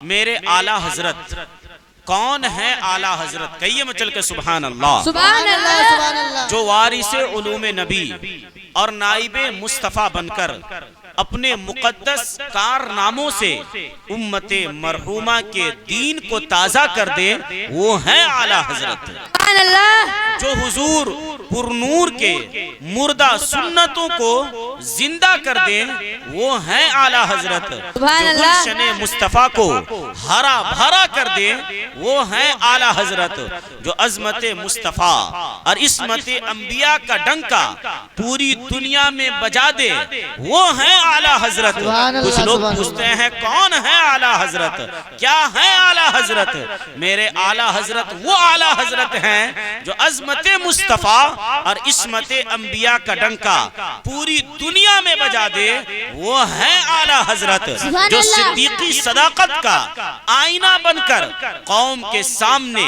میرے اعلیٰ حضرت کون ہے؟ اعلیٰ حضرت کہیے میں چل کے سبحان اللہ، سبحان اللہ، جو وارث علوم نبی اور نائب مصطفیٰ بن کر اپنے مقدس کارناموں سے امت مرحومہ کے دین کو تازہ کر دے، وہ ہیں اعلیٰ حضرت۔ سبحان اللہ، جو حضور پر نور کے مردہ سنتوں کو زندہ کر دیں، وہ ہیں اعلیٰ حضرت۔ جو گلشن مصطفیٰ کو ہرا بھرا کر دیں، وہ ہیں اعلیٰ حضرت۔ جو عظمت مصطفیٰ اور عصمت انبیاء کا ڈنکا پوری دنیا میں بجا دے، وہ ہیں اعلیٰ حضرت۔ کچھ لوگ پوچھتے ہیں کون ہے اعلیٰ حضرت، کیا ہے اعلیٰ حضرت؟ میرے اعلیٰ حضرت وہ اعلیٰ حضرت ہیں جو عظمت مصطفیٰ اور عصمت انبیاء کا ڈنکا پوری دنیا میں بجا دے، وہ ہیں اعلیٰ حضرت۔ جو صدیقی صداقت کا آئینہ بن کر قوم کے سامنے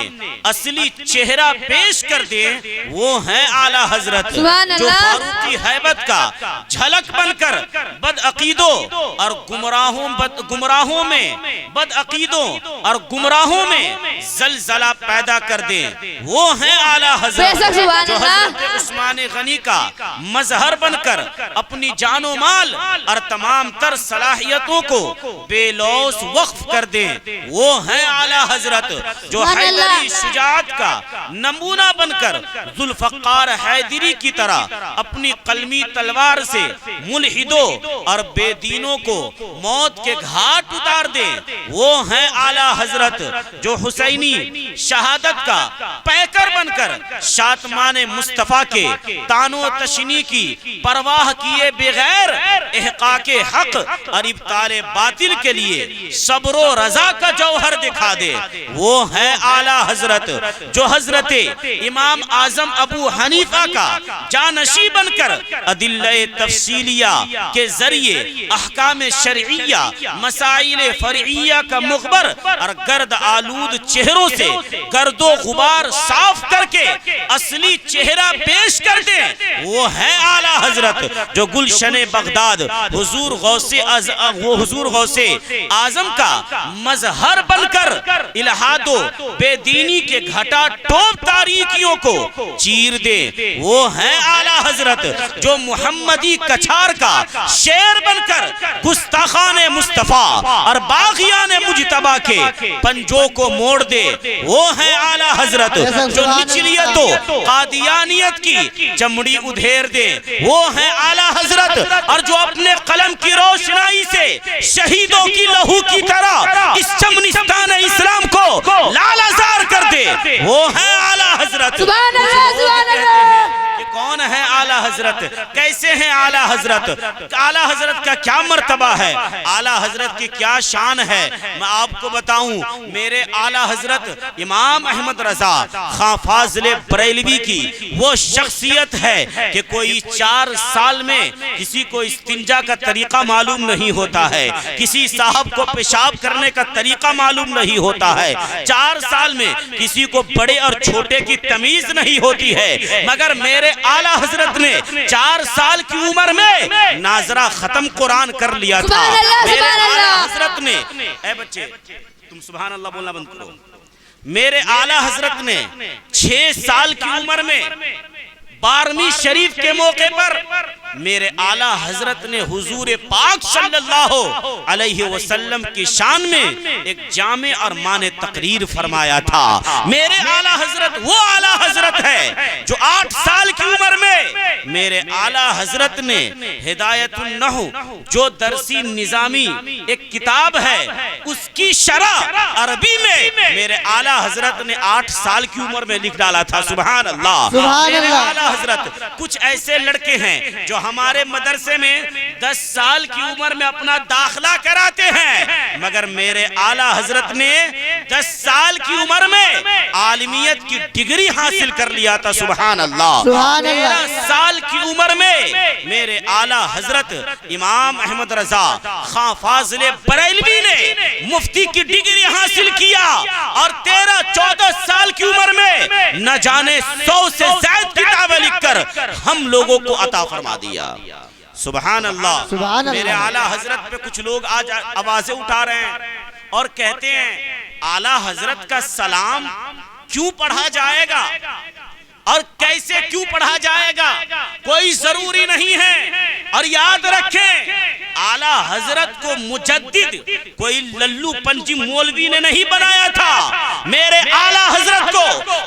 اصلی چہرہ پیش کر دے، وہ ہیں اعلیٰ حضرت۔ جو فاروقی ہیبت کا جھلک بن کر بدعقیدوں اور گمراہوں میں بدعقیدوں اور گمراہوں میں زلزلہ پیدا کر دے، وہ ہیں اعلیٰ حضرت۔ جو حضرت عثمان غنی کا مظہر بن کر اپنی جان و مال اور تمام تر صلاحیتوں کو بے لوث وقف کر دیں، وہ ہیں اعلیٰ حضرت۔ جو حیدری شجاعت کا نمونہ بن کر ذوالفقار حیدری کی طرح اپنی قلمی تلوار سے ملحدوں اور بے دینوں کو موت کے گھاٹ اتار دے، وہ ہیں اعلیٰ حضرت۔ جو حسینی شہادت کا پیکر بن کر شاتمان مصطفیٰ کے طعن و تشنیع کی پرواہ کیے بغیر احقاق حق اور ابطال باطل کے لیے صبر و رضا کا جوہر دکھا دے، وہ ہے اعلیٰ حضرت۔ جو حضرت امام اعظم ابو حنیفہ کا جانشی بن کر ادلہ تفصیلیہ کے ذریعے احکام شرعیہ مسائل فرعیہ کا مخبر اور گرد آلود چہروں سے گرد و غبار صاف کر کے اصلی چہرہ پیش کر دیں، وہ ہے اعلیٰ حضرت۔ جو گلشن بغداد حضور غوث اعظم کا مظہر بن کر الہاد و بے دینی کے گھٹا ٹوپ تاریکیوں کو چیر دے، وہ ہے اعلیٰ حضرت۔ جو محمدی کچھار کا شیر بن کر گستاخان مصطفیٰ اور باغیان مجتبیٰ کے پنجوں کو موڑ دے، وہ ہے اعلیٰ حضرت۔ جو نچلیت و قادیانیت کی چمڑی ادھیر دے، وہ ہے اعلیٰ حضرت۔ اور جو اپنے قلم کی روشنائی سے شہیدوں کی لہو کی طرح اس چمنستان اسلام کو لال زار کر دے، وہ ہے اعلیٰ حضرت۔ سبحان اللہ، سبحان اللہ۔ کون ہے اعلیٰ حضرت؟ کیسے ہیں اعلیٰ حضرت؟ اعلیٰ حضرت کا کیا مرتبہ ہے؟ اعلیٰ حضرت کی کیا شان ہے؟ میں آپ کو بتاؤں، میرے اعلیٰ حضرت امام احمد رضا خان فاضل بریلوی کی وہ شخصیت ہے کہ کوئی 4 سال میں کسی کو استنجا کا طریقہ معلوم نہیں ہوتا ہے، کسی صاحب کو پیشاب کرنے کا طریقہ معلوم نہیں ہوتا ہے، 4 سال میں کسی کو بڑے اور چھوٹے کی تمیز نہیں ہوتی ہے، مگر میرے اعلیٰ حضرت نے 4 سال کی عمر میں ناظرہ ختم قرآن کر لیا تھا۔ میرے اعلیٰ حضرت نے، اے بچے تم سبحان اللہ بولنا بند کرو، میرے اعلیٰ حضرت نے 6 سال کی عمر میں 12ویں شریف کے موقع پر میرے اعلیٰ حضرت نے حضور پاک صلی اللہ علیہ وسلم کی شان میں ایک جامع اور معنی تقریر فرمایا تھا۔ میرے اعلیٰ حضرت وہ اعلیٰ حضرت ہے جو 8 سال کی عمر میں میرے اعلیٰ حضرت نے ہدایت النحو جو درسی نظامی ایک کتاب ہے، اس کی شرح عربی میں میرے اعلیٰ حضرت نے 8 سال کی عمر میں لکھ ڈالا تھا۔ سبحان اللہ۔ میرے اعلیٰ حضرت کچھ ایسے لڑکے ہیں جو ہمارے مدرسے میں 10 سال کی عمر میں اپنا داخلہ کراتے ہیں، مگر میرے اعلیٰ حضرت نے 10 سال کی عمر میں عالمیت کی ڈگری حاصل کر لیا تھا۔ سبحان اللہ۔ 13 سال کی عمر میں میرے اعلیٰ حضرت امام احمد رضا خان فاضل بریلوی نے مفتی کی ڈگری حاصل کیا، اور 13-14 سال کی عمر میں نہ جانے 100 سے زائد کتابیں لکھ کر ہم لوگوں کو عطا فرما دیا۔ سبحان اللہ۔ میرے اعلیٰ حضرت پہ کچھ لوگ آج آوازیں اٹھا رہے ہیں، اور کہتے ہیں اعلیٰ حضرت کا سلام کیوں پڑھا جائے گا اور کیسے کیوں پڑھا جائے گا کوئی ضروری نہیں ہے. اور یاد رکھیں اعلیٰ حضرت کو مجدد کوئی للو پنجی مولوی نے نہیں بنایا تھا. میرے اعلیٰ حضرت کو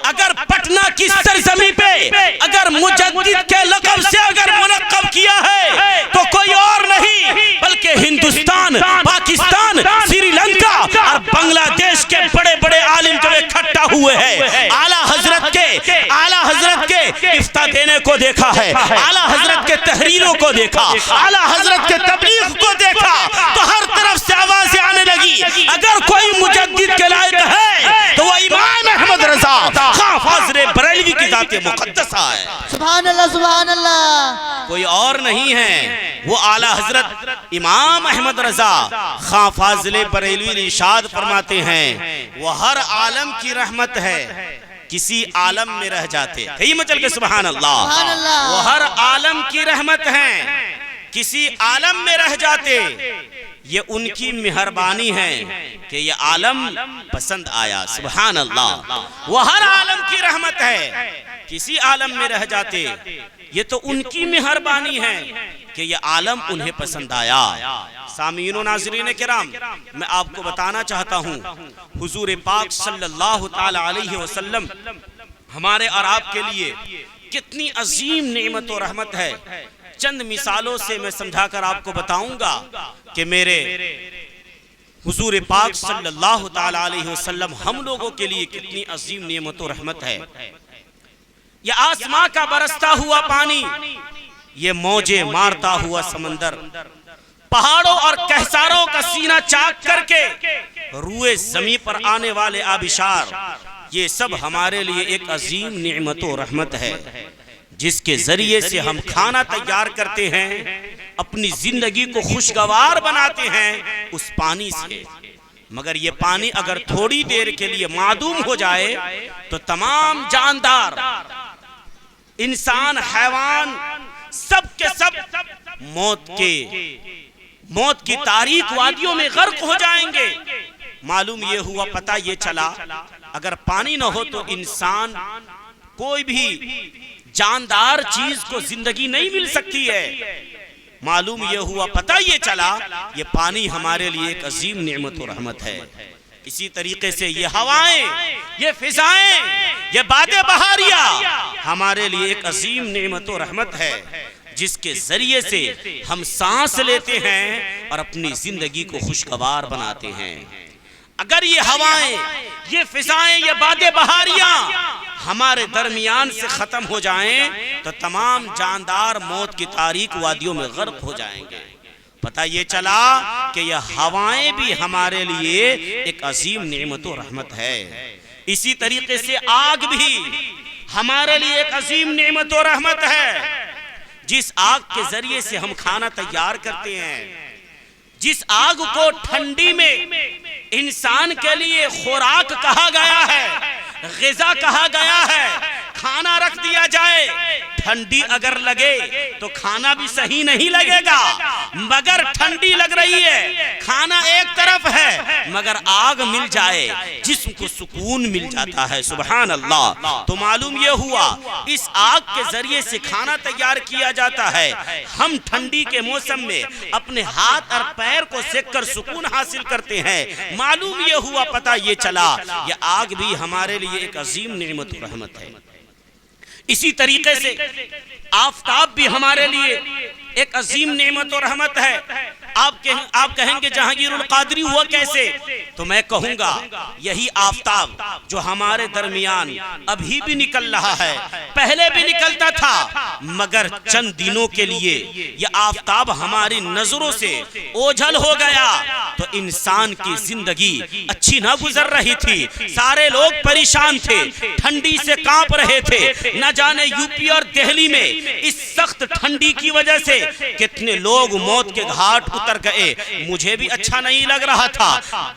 اگر پٹنہ کی سرزمین پہ اگر مجدد کے لقب سے اگر منقب کیا ہے تو کوئی اور نہیں بلکہ ہندوستان، پاکستان، سری لنکا اور بنگلہ دیش کے بڑے بڑے عالم جو اکٹھا ہوئے ہیں اعلیٰ حضرت کے افتاء دینے کو دیکھا ہے، اعلیٰ حضرت کے تحریروں کو دیکھا، اعلیٰ حضرت کے تبلیغ کو دیکھا تو ہر طرف سے آوازیں آنے لگی اگر کوئی مجدد کے لائق ہے تو وہ امام احمد رضا خواہ فاضل بریلوی کی ذات مقدسہ ہے. سبحان اللہ سبحان اللہ. کوئی اور نہیں ہے، وہ اعلیٰ حضرت امام احمد رضا خواہ فاضل بریلوی ارشاد فرماتے ہیں وہ ہر عالم کی رحمت ہے کسی عالم میں رہ جاتے. کہیں مچل کے سبحان اللہ. وہ ہر عالم کی رحمت ہے کسی عالم میں رہ جاتے، یہ ان کی مہربانی ہے کہ یہ عالم پسند آیا. سبحان اللہ. وہ ہر عالم کی رحمت ہے کسی عالم میں رہ جاتے، یہ تو ان کی مہربانی ہے کہ یہ عالم انہیں پسند آیا. سامعین و ناظرین کرام، میں آپ کو بتانا چاہتا ہوں حضور پاک صلی اللہ تعالی علیہ وسلم ہمارے اور آپ کے لیے کتنی عظیم نعمت و رحمت ہے. چند مثالوں سے میں سمجھا کر آپ کو بتاؤں گا کہ میرے حضور پاک صلی اللہ تعالی علیہ وسلم ہم لوگوں کے لیے کتنی عظیم نعمت و رحمت ہے. یہ آسمان کا برستا ہوا پانی، یہ موجیں مارتا ہوا سمندر، پہاڑوں اور کہساروں کا سینہ چاک کر کے روئے زمین پر آنے والے آبشار، یہ سب ہمارے لیے ایک عظیم نعمت و رحمت ہے جس کے ذریعے سے ہم کھانا تیار کرتے ہیں، اپنی زندگی کو خوشگوار بناتے ہیں اس پانی سے. مگر یہ پانی اگر تھوڑی دیر کے لیے معدوم ہو جائے تو تمام جاندار، انسان، حیوان، سب کے سب موت کی تاریک وادیوں میں غرق ہو جائیں گے. معلوم یہ ہوا، پتہ یہ چلا اگر پانی نہ ہو تو انسان، کوئی بھی جاندار چیز کو زندگی نہیں مل سکتی ہے. معلوم یہ ہوا، پتہ یہ چلا یہ پانی ہمارے لیے ایک عظیم نعمت و رحمت ہے. اسی طریقے سے یہ ہوائیں، یہ فضائیں، یہ باد بہاریہ ہمارے لیے ایک عظیم نعمت و رحمت ہے جس کے ذریعے سے ہم سانس لیتے ہیں اور اپنی زندگی کو خوشگوار بناتے ہیں. اگر یہ ہوائیں، یہ فضائیں، یہ باد بہاریاں ہمارے درمیان سے ختم ہو جائیں تو تمام جاندار موت کی تاریک وادیوں میں غرق ہو جائیں گے. پتہ یہ چلا کہ یہ ہوائیں بھی ہمارے لیے ایک عظیم نعمت و رحمت ہے. اسی طریقے سے آگ بھی ہمارے لیے ایک عظیم نعمت و رحمت ہے. جس آگ کے ذریعے سے ہم کھانا تیار کرتے ہیں، جس آگ کو ٹھنڈی میں انسان کے لیے خوراک کہا گیا ہے، غذا کہا گیا ہے، کھانا رکھ دیا جائے، ٹھنڈی اگر لگے تو کھانا بھی صحیح نہیں لگے گا. مگر ٹھنڈی لگ رہی ہے، کھانا ایک طرف ہے، مگر آگ مل جائے جسم کو سکون مل جاتا ہے. سبحان اللہ. تو معلوم یہ ہوا اس آگ کے ذریعے سے کھانا تیار کیا جاتا ہے. ہم ٹھنڈی کے موسم میں اپنے ہاتھ اور پیر کو سیک کر سکون حاصل کرتے ہیں. معلوم یہ ہوا، پتہ یہ چلا یہ آگ بھی ہمارے لیے ایک عظیم نعمت و رحمت ہے. اسی طریقے سے آفتاب بھی ہمارے لیے ایک عظیم نعمت و رحمت ہے. آپ کہیں گے جہانگیر القادری ہوا کیسے؟ تو میں کہوں گا یہی آفتاب جو ہمارے درمیان ابھی بھی نکل رہا ہے، پہلے بھی نکلتا تھا، مگر چند دنوں کے لیے یہ آفتاب ہماری نظروں سے اوجھل ہو گیا تو انسان کی زندگی اچھی نہ گزر رہی تھی. سارے لوگ پریشان تھے، ٹھنڈی سے کانپ رہے تھے. نہ جانے یو پی اور دہلی میں اس سخت ٹھنڈی کی وجہ سے کتنے لوگ موت کے گھاٹ اتر گئے، مجھے بھی اچھا نہیں لگ رہا تھا،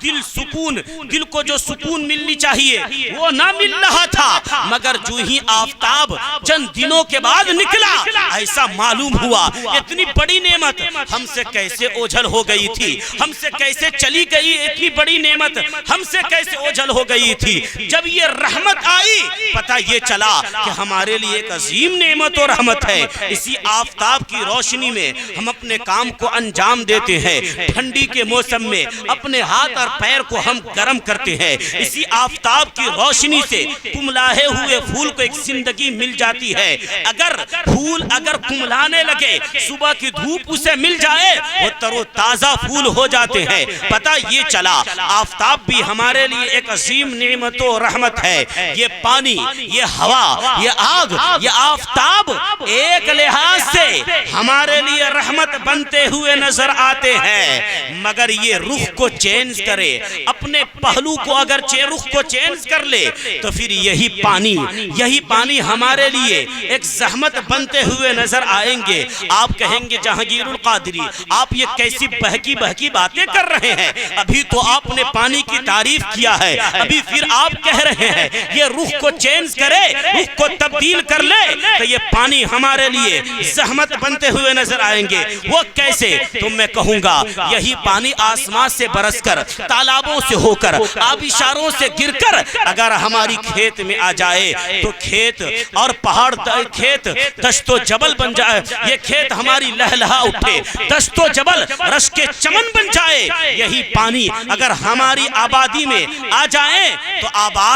دل کو جو سکون ملنی چاہیے وہ نہ مل رہا تھا، مگر جو ہی آفتاب چند دنوں کے بعد نکلا، ایسا معلوم ہوا اتنی بڑی نعمت ہم سے کیسے اوجھل ہو گئی تھی، ہم سے کیسے چلی گئی، اتنی بڑی نعمت ہم سے کیسے اوجھل ہو گئی تھی۔ جب یہ رحمت آئی پتہ یہ چلا کہ ہمارے لیے ایک عظیم نعمت اور رحمت ہے۔ اسی آفتاب کی روشنی میں ہم اپنے کام کو انجام دیتے ہیں، ٹھنڈی کے موسم میں اپنے ہاتھ اور پیر کو ہم گرم کرتے ہیں، اسی آفتاب کی روشنی سے کملائے ہوئے پھول کو ایک زندگی مل جاتی ہے۔ اگر پھول کملانے لگے، صبح کی دھوپ اسے مل جائے، وہ تر و تازہ پھول ہو جاتے ہیں۔ پتہ یہ چلا آفتاب بھی ہمارے لیے ایک عظیم نعمت و رحمت ہے۔ یہ پانی، یہ ہوا، یہ آگ، یہ آفتاب ایک لحاظ سے ہمارے لیے رحمت بنتے ہوئے نظر آتے ہیں، مگر یہ رخ کو چینج کرے، اپنے پہلو کو اگر رخ کو چینج کر لے تو پھر یہی پانی ہمارے لیے ایک زحمت بنتے ہوئے نظر آئیں گے۔ آپ کہیں گے جہانگیر القادری آپ یہ کیسی بہکی باتیں کر رہے ہیں، ابھی تو آپ نے پانی کی تعریف کیا ہے، ابھی پھر آپ کہہ رہے ہیں یہ رخ کو چینج کرے، رخ کو تبدیل کر لے تو یہ پانی ہمارے لیے زحمت بنتے ہوئے نظر آئیں گے۔ وہ کیسے؟ تو میں کہوں گا یہی پانی آسمان سے برس کر، تالابوں سے ہو کر، آبشاروں سے گر کر اگر ہماری کھیت میں آ جائے تو کھیت اور پہاڑ، کھیت دشت و جبل بن جائے، یہ کھیت ہماری لہلہا اٹھے، دشت و جبل رش کے چمن بن جائے۔ یہی پانی اگر ہماری آبادی میں آ جائے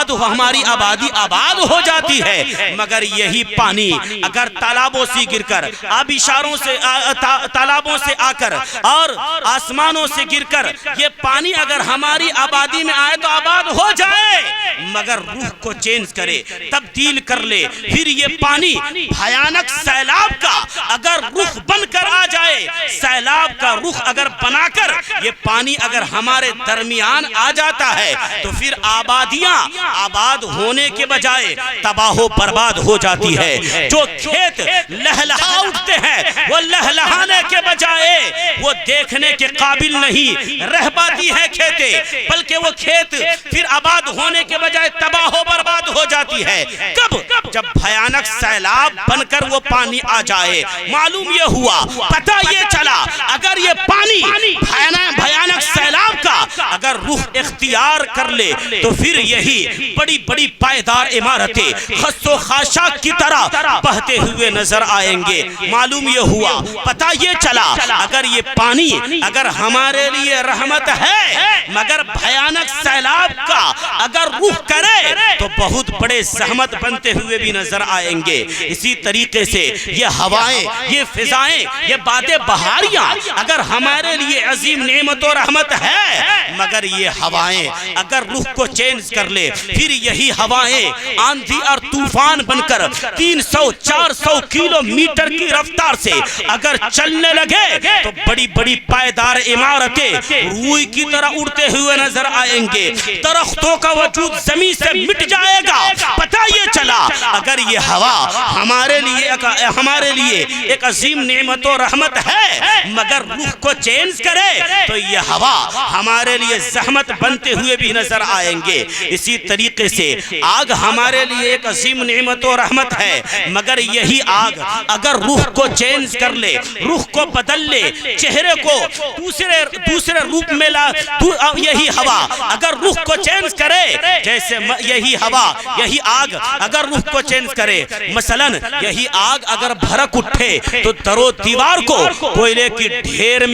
تو ہماری آبادی آباد ہو جاتی ہے، مگر یہی پانی اگر تالابوں سے گر کر، آبشاروں سے، تالابوں سے آ کر اور آسمانوں سے گر کر یہ پانی اگر ہماری آبادی میں آئے تو آباد ہو جائے، مگر روح کو چینج کرے، تبدیل کر لے، پھر یہ پانی بھیانک سیلاب کا اگر رخ بن کر آ جائے، سیلاب کا رخ اگر بنا کر یہ پانی اگر ہمارے درمیان آ جاتا ہے تو پھر آبادیاں آباد ہونے کے بجائے تباہ و برباد ہو جاتی ہے۔ جو کھیت لہلہا اٹھتے ہیں وہ لہلہانے کے بجائے وہ دیکھنے کے قابل نہیں رہ پاتی ہے کھیتیں، بلکہ وہ کھیت پھر آباد ہونے کے بجائے تباہ و برباد ہو جاتی ہے۔ کب؟ جب بھیانک سیلاب بن کر وہ پانی آ جائے۔ معلوم یہ ہوا، پتہ یہ چلا اگر یہ پانی بھیانک سیلاب کا اگر رخ اختیار کر لے تو پھر یہی بڑی بڑی پائیدار عمارتیں خس و خاشاک کی طرح بہتے ہوئے نظر آئیں گے۔ معلوم یہ ہوا، پتہ یہ چلا اگر یہ پانی اگر ہمارے لیے رحمت ہے، مگر بھیانک سیلاب کا اگر رخ کرے تو بہت بڑے زحمت بنتے ہوئے بھی نظر آئیں گے۔ اسی طریقے سے یہ ہوائیں، یہ فضائیں، یہ بادیں بہاریاں اگر ہمارے لیے عظیم نعمت و رحمت ہے، مگر یہ ہوائیں اگر رخ کو چینج کر لے پھر یہی ہوائیں آندھی اور طوفان بن کر 300-400 کلومیٹر کی رفتار سے اگر چلنے لگے تو بڑی بڑی پائیدار عمارتیں روئی کی طرح اڑتے ہوئے نظر آئیں گے، درختوں کا وجود زمین سے مٹ جائے گا۔ پتہ یہ چلا اگر یہ ہوا ہمارے لیے ایک عظیم نعمت و رحمت ہے، مگر رخ کو چینج کرے تو یہ ہوا ہمارے لیے زحمت بنتے ہوئے بھی نظر آئیں گے۔ اسی طریقے سے آگ ہمارے لیے ایک عظیم نعمت و رحمت ہے، مگر یہی آگ اگر رخ کو چینج کر لے، رخ کو بدل لے، چہرے کو دوسرے روپ میں لا، یہی ہوا اگر رخ کو چینج کرے، جیسے یہی ہوا، یہی آگ اگر رخ کو چینج کرے، مثلا یہی آگ اگر بھڑک اٹھے تو در و دیوار کو کوئلے کی ڈھیر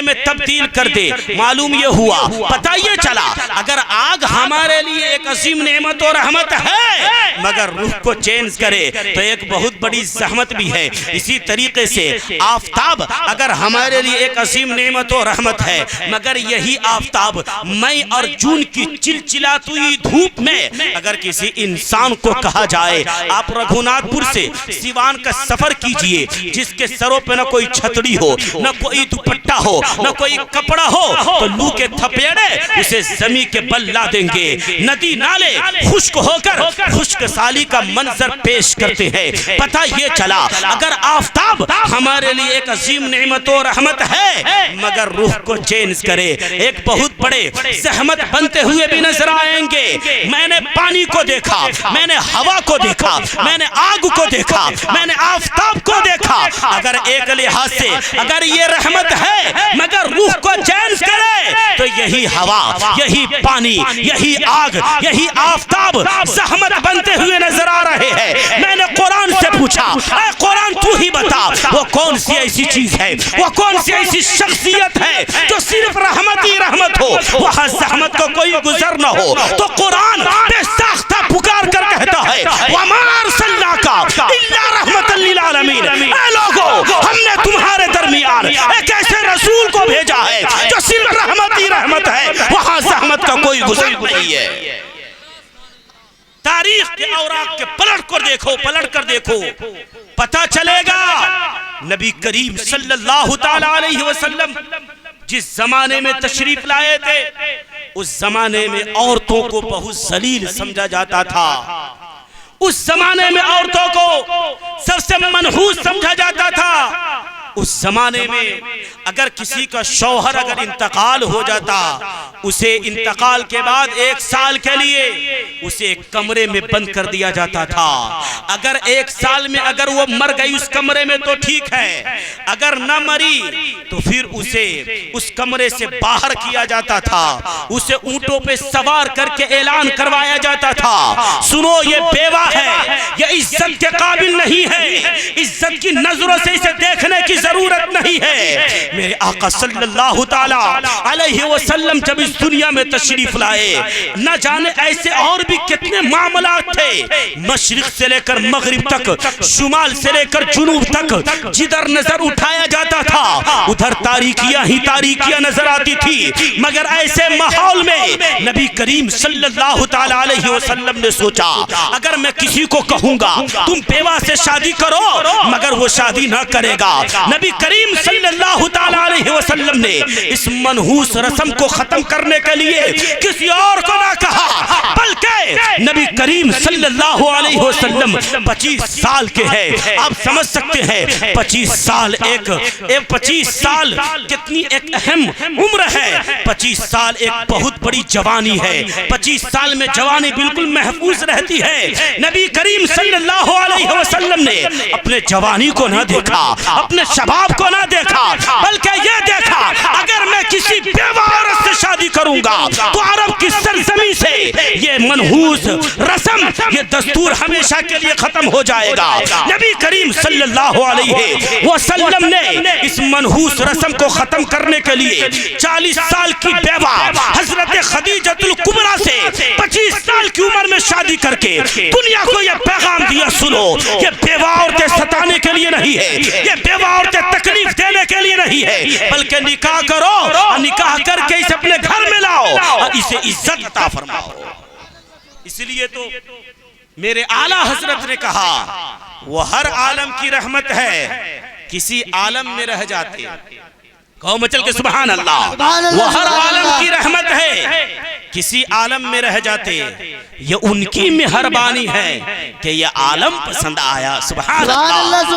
میں تبدیل کر دے۔ معلوم یہ ہوا، پتہ یہ چلا اگر آگ ہمارے لیے ایک عظیم نعمت و رحمت ہے، مگر روح کو چینج کرے تو ایک بہت بڑی زحمت بھی ہے۔ اسی طریقے سے آفتاب اگر ہمارے لیے ایک عظیم نعمت و رحمت ہے، مگر یہی آفتاب میں اور جون کی چلچلاتی ہوئی دھوپ میں اگر کسی انسان کو کہا جائے آپ رگھوناتھ پور سے سیوان کا سفر کیجئے، جس کے سروں پہ نہ کوئی چھتری ہو، نہ کوئی دوپٹہ ہو، نہ کوئی کپڑا ہو، تو لو کے تھپیڑے اسے زمین کے بل لا دیں گے۔ ندی نالے خشک ہو کر خشک سالی کا منظر پیش کرتے ہیں۔ پتہ یہ چلا اگر آفتاب ہمارے لیے ایک عظیم نعمت و رحمت ہے، مگر روح کو چینج کرے ایک بہت بڑے زحمت بنتے ہوئے بھی نظر آئیں گے۔ میں نے پانی کو دیکھا، میں نے ہوا کو دیکھا، میں نے آگ کو دیکھا، میں نے آفتاب کو دیکھا۔ اگر ایک لحاظ سے اگر یہ رحمت ہے مگر روح کو چینج کرے تو یہی ہوا، یہی پانی، یہی آگ، یہی آفتاب زحمت بنتے ہوئے نظر آ رہے ہیں۔ میں نے قرآن سے پوچھا، اے قرآن تو ہی بتا وہ کون سی ایسی چیز ہے، وہ کون سی ایسی شخصیت ہے جو صرف رحمت ہی رحمت ہو، وہاں زحمت کو کوئی گزر نہ ہو۔ تو قرآن بے ساختہ پکار کر کہتا ہے وَمَا أَرْسَلْنَاكَ إِلَّا رَحْمَةً لِّلْعَالَمِينَ۔ اے لوگو ہم نے تمہارے درمیان ایک ایسے رسول کو بھیجا ہے جو صرف رحمت ہی رحمت ہے، وہاں زحمت کا کوئی گزر نہیں ہے۔ تاریخ کے اوراق کے پلٹ کر دیکھو، پتہ چلے گا نبی کریم صلی اللہ تعالی علیہ وسلم جس زمانے میں تشریف لائے تھے اس زمانے میں عورتوں کو بہت ذلیل سمجھا جاتا تھا، اس زمانے میں عورتوں کو سب سے منحوس سمجھا جاتا تھا۔ اس زمانے میں اگر کسی کا شوہر اگر انتقال ہو جاتا اسے انتقال کے بعد 1 سال کے لیے اسے ایک کمرے میں بند کر دیا جاتا تھا۔ اگر 1 سال میں اگر وہ مر گئی اس کمرے میں تو ٹھیک ہے، اگر نہ مری تو پھر اسے اس کمرے سے باہر کیا جاتا تھا، اسے اونٹوں پہ سوار کر کے اعلان کروایا جاتا تھا سنو یہ بیوہ ہے، یہ عزت کے قابل نہیں ہے، عزت کی نظروں سے اسے دیکھنے کی ضرورت نہیں ہے۔ میرے آقا صلی اللہ تعالی علیہ وسلم جب اس دنیا میں تشریف لائے نہ جانے ایسے اور بھی کتنے معاملات تھے، مشرق سے لے کر مغرب تک، شمال سے لے کر جنوب تک، جدھر نظر اٹھایا جاتا تھا ادھر تاریکیاں ہی تاریکیاں نظر آتی تھی۔ مگر ایسے ماحول میں نبی کریم صلی اللہ تعالی علیہ وسلم نے سوچا اگر میں کسی کو کہوں گا تم بیوہ سے شادی کرو مگر وہ شادی نہ کرے گا، نبی کریم صلی اللہ تعالی علیہ وسلم نے اس منحوس رسم کو ختم کرنے کے لیے کسی اور کو نہ کہا بلکہ نبی کریم صلی اللہ علیہ وسلم 25 سال کے ہیں۔ آپ سمجھ سکتے ہیں 25 سال کتنی ایک اہم عمر ہے، 25 سال ایک بہت بڑی جوانی ہے، 25 سال میں جوانی بالکل محفوظ رہتی ہے۔ نبی کریم صلی اللہ علیہ وسلم نے اپنے جوانی کو نہ دیکھا، اپنے شباب کو نہ دیکھا بلکہ یہ دیکھا اگر میں کسی بیوہ عورت سے شادی کروں گا تو عرب کی سرزمین سے یہ منحوس رسم، یہ دستور ہمیشہ کے لیے ختم ہو جائے گا۔ نبی کریم صلی اللہ علیہ وسلم نے اس منحوس رسم کو ختم کرنے کے لیے 40 سال کی بیوہ حضرت خدیجۃ الکبریٰ سے 25 سال کی عمر میں شادی کر کے دنیا کو یہ پیغام دیا سنو یہ بیوہ عورتیں ستانے کے لیے نہیں ہے، یہ بیوہ عورتیں تکلیف دینے کے لیے نہیں ہے، بلکہ نکاح کرو اور نکاح کر کے اسے اپنے گھر میں لاؤ اور اسے عزت عطا فرماؤ۔ اس لیے تو میرے اعلیٰ حضرت نے کہا وہ ہر عالم کی رحمت ہے، کسی عالم میں رہ جاتے کہو مچل کے سبحان اللہ، وہ ہر عالم کی رحمت ہے کسی عالم میں رہ جاتے، یہ ان کی مہربانی ہے کہ یہ عالم پسند آیا۔ سبحان اللہ۔